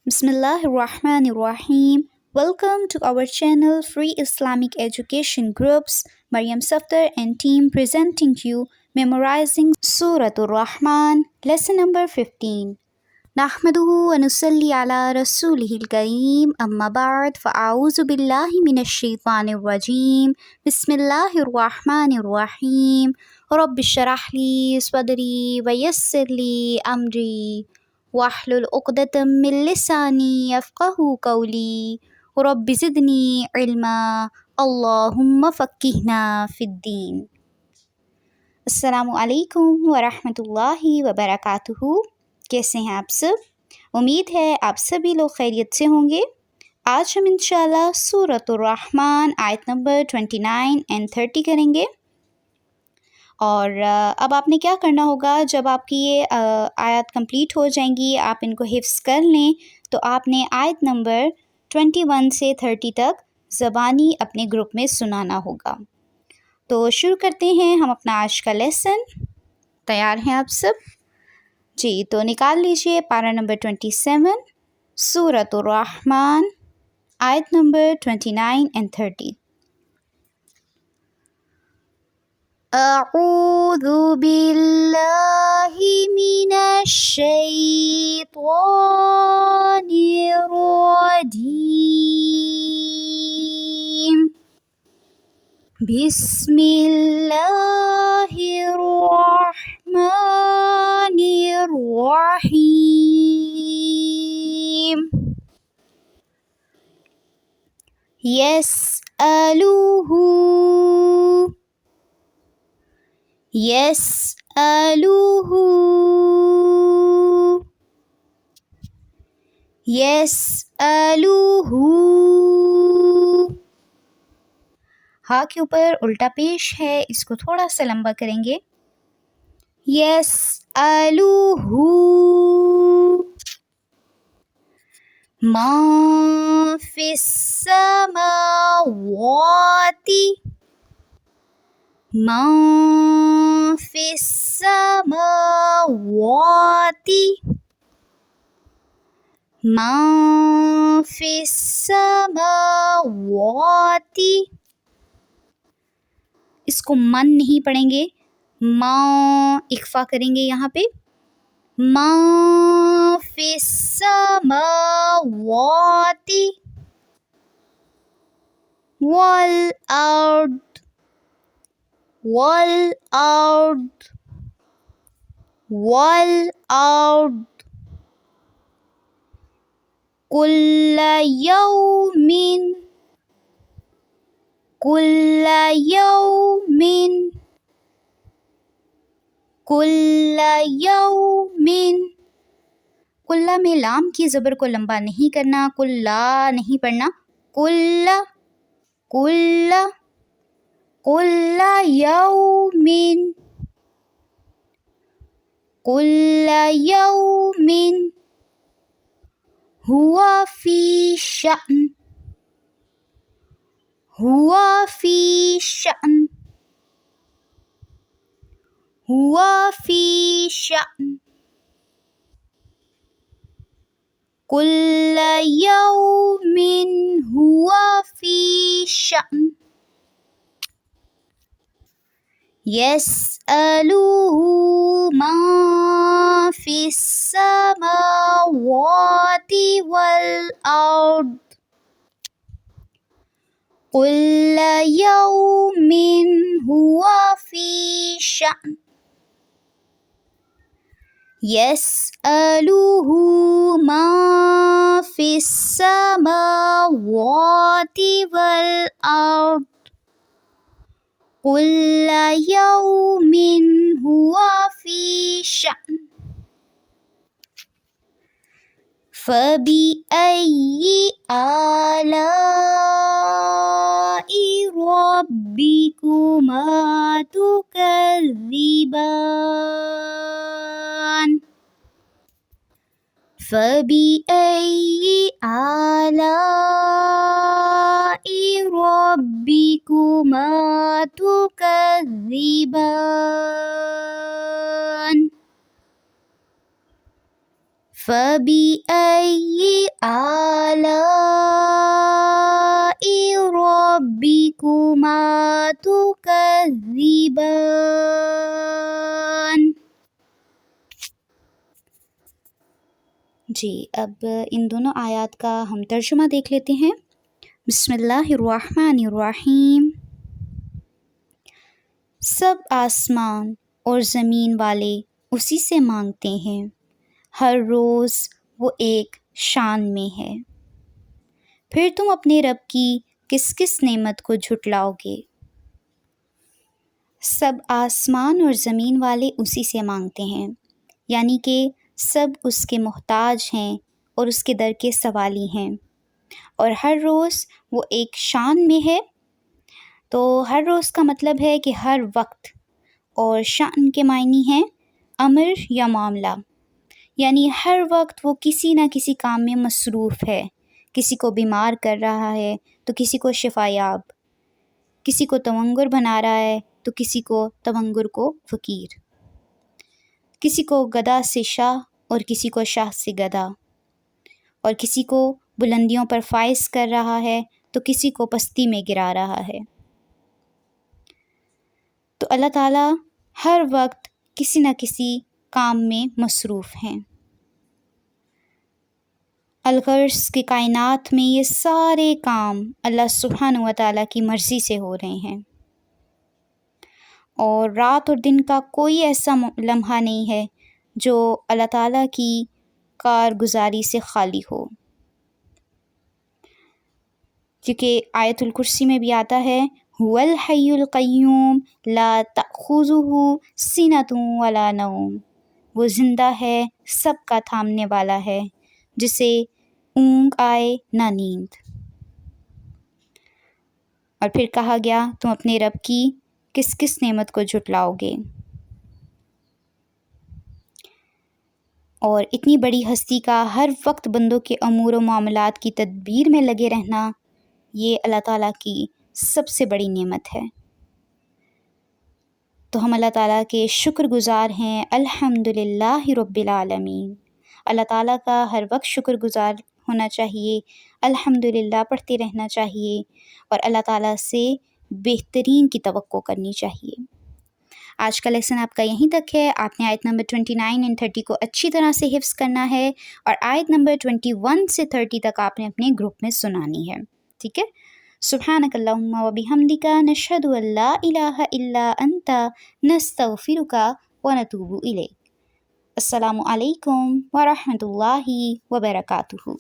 Bismillahirrahmanirrahim. Welcome to our channel Free Islamic Education Groups. Maryam Safdar and team presenting you memorizing Suratul Rahman, lesson number 15. نحمده ونصلي على رسوله الكريم أما بعد فأعوذ بالله من الشيطان الرجيم بسم الله الرحمن الرحيم رب اشرح لي صدري ويسر لي أمري واحلل عقدة من لساني يفقه قولي رب زدني علما اللهم فقهنا في الدين. السلام علیکم ورحمۃ اللہ وبرکاتہ. کیسے ہیں آپ سب؟ امید ہے آپ سبھی لوگ خیریت سے ہوں گے. آج ہم انشاءاللہ سورۃ الرحمن آیت نمبر 29 and 30 کریں گے. اور اب آپ نے کیا کرنا ہوگا، جب آپ کی یہ آیات کمپلیٹ ہو جائیں گی، آپ ان کو حفظ کر لیں، تو آپ نے آیت نمبر 21 سے 30 تک زبانی اپنے گروپ میں سنانا ہوگا. تو شروع کرتے ہیں ہم اپنا آج کا لیسن. تیار ہیں آپ سب؟ جی، تو نکال لیجئے پارہ نمبر 27 سورۃ الرحمن آیت نمبر 29 and 30. اعوذ باللہ من الشیطان الرجیم بسم اللہ الرحمن الرحیم. يسأله يسأله يسأله. ہاں کے اوپر الٹا پیش ہے، اس کو تھوڑا سا لمبا کریں گے. يسأله ما في السماوات ما في السماوات ما في السماوات. اس کو من نہیں پڑھیں گے، ماں اخفا کریں گے یہاں پہ. ما فی السماوات والارض والارض والارض کل یوم كل يوم كل يوم. کلّا میں لام کی زبر کو لمبا نہیں کرنا، کلّا نہیں پڑھنا. کل کل كل يوم كل يوم هو في شأن هو في شأن هو في شأن كل يوم هو في شأن. يسأله ما في السماوات والأرض كل يوم هو في شأن. يسأله ما في السماوات والأرض كل يوم هو في شأن. فبأي آلاء ربكما تكذبان فبأي آلاء ربكما تكذبان فبأي آلاء ربكما تكذبان. جی اب ان دونوں آیات کا ہم ترجمہ دیکھ لیتے ہیں. بسم اللہ الرحمن الرحیم. سب آسمان اور زمین والے اسی سے مانگتے ہیں، ہر روز وہ ایک شان میں ہے. پھر تم اپنے رب کی کس کس نعمت کو جھٹلاؤ گے؟ سب آسمان اور زمین والے اسی سے مانگتے ہیں، یعنی کہ سب اس کے محتاج ہیں اور اس کے در کے سوالی ہیں، اور ہر روز وہ ایک شان میں ہے. تو ہر روز کا مطلب ہے کہ ہر وقت، اور شان کے معنی ہیں امر یا معاملہ، یعنی ہر وقت وہ کسی نہ کسی کام میں مصروف ہے. کسی کو بیمار کر رہا ہے تو کسی کو شفا یاب، کسی کو تونگر بنا رہا ہے تو کسی کو تونگر کو فقیر، کسی کو گدھا سے شاہ اور کسی کو شاہ سے گدھا، اور کسی کو بلندیوں پر فائز کر رہا ہے تو کسی کو پستی میں گرا رہا ہے. تو اللہ تعالیٰ ہر وقت کسی نہ کسی کام میں مصروف ہیں. الغرض کی کائنات میں یہ سارے کام اللہ سبحانہ و تعالیٰ کی مرضی سے ہو رہے ہیں، اور رات اور دن کا کوئی ایسا لمحہ نہیں ہے جو اللہ تعالیٰ کی کارگزاری سے خالی ہو. کیونکہ آیت الکرسی میں بھی آتا ہے هو الحی القیوم لا تأخذہ سنۃ ولا نوم. وہ زندہ ہے، سب کا تھامنے والا ہے، جسے اونگ آئے نہ نیند. اور پھر کہا گیا تم اپنے رب کی کس کس نعمت کو جھٹلاؤ گے. اور اتنی بڑی ہستی کا ہر وقت بندوں کے امور و معاملات کی تدبیر میں لگے رہنا، یہ اللہ تعالیٰ کی سب سے بڑی نعمت ہے. تو ہم اللہ تعالیٰ کے شکر گزار ہیں. الحمدللہ رب العالمین. اللہ تعالیٰ کا ہر وقت شکر گزار ہونا چاہیے، الحمدللہ پڑھتے رہنا چاہیے، اور اللہ تعالیٰ سے بہترین کی توقع کرنی چاہیے. آج کا لیسن آپ کا یہیں تک ہے. آپ نے آیت نمبر 29 اور 30 کو اچھی طرح سے حفظ کرنا ہے، اور آیت نمبر 21 سے 30 تک آپ نے اپنے گروپ میں سنانی ہے. ٹھیک ہے؟ سبحانک اللہم و بحمدک نشہد ان لا الہ الا انت نستغفرک و نتوب الیک. السلام علیکم ورحمۃ اللہ وبرکاتہ.